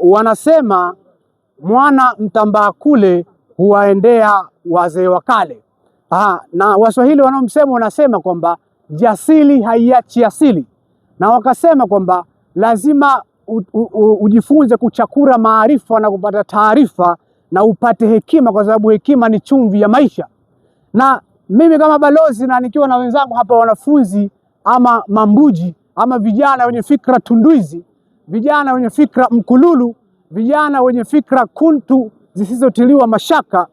wanasema mwana mtambaa kule huwaendea wazee wa kale. Na Waswahili wanaomsema wanasema kwamba jasili haiachi asili, na wakasema kwamba lazima ujifunze kuchakura maarifa na kupata taarifa na upate hekima, kwa sababu hekima ni chumvi ya maisha. Na mimi kama balozi na nikiwa na wenzangu hapa, wanafunzi ama mambuji ama vijana wenye fikra tunduizi, vijana wenye fikra mkululu, vijana wenye fikra kuntu zisizotiliwa mashaka,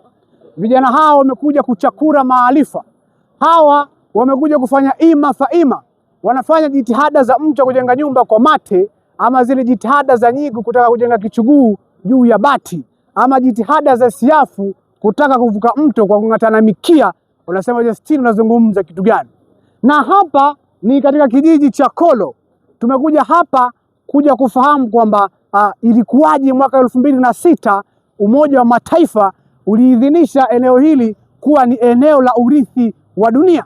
vijana hawa wamekuja kuchakura maarifa. Hawa wamekuja kufanya ima faima, wanafanya jitihada za mtu kujenga nyumba kwa mate, ama zile jitihada za nyigu kutaka kujenga kichuguu juu ya bati, ama jitihada za siafu kutaka kuvuka mto kwa kung'atana mikia. Unasema Justine, unazungumza kitu gani? Na hapa ni katika kijiji cha Kolo. Tumekuja hapa kuja kufahamu kwamba ilikuwaje mwaka 2006 Umoja wa Mataifa uliidhinisha eneo hili kuwa ni eneo la urithi wa dunia.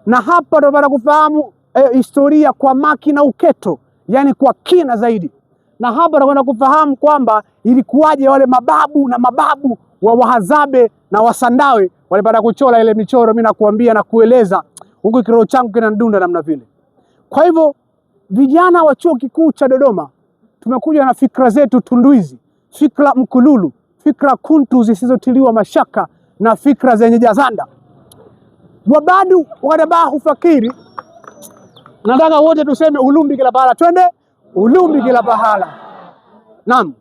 Na hapa tunapata kufahamu historia kwa maki na uketo, yani kwa kina zaidi. Na hapa tunakwenda kufahamu kwamba ilikuwaje wale mababu na mababu wa Wahadzabe na Wasandawe walipata kuchora ile michoro. Mimi nakuambia na kueleza huku kiroho changu kinadunda namna vile. Kwa hivyo vijana wa Chuo Kikuu cha Dodoma tumekuja na fikra zetu tunduizi, fikra mkululu, fikra kuntu zisizotiliwa mashaka na fikra zenye jazanda. Wabadu wadabahu fakiri, nataka wote tuseme ulumbi kila pahala. Twende ulumbi kila pahala. Naam.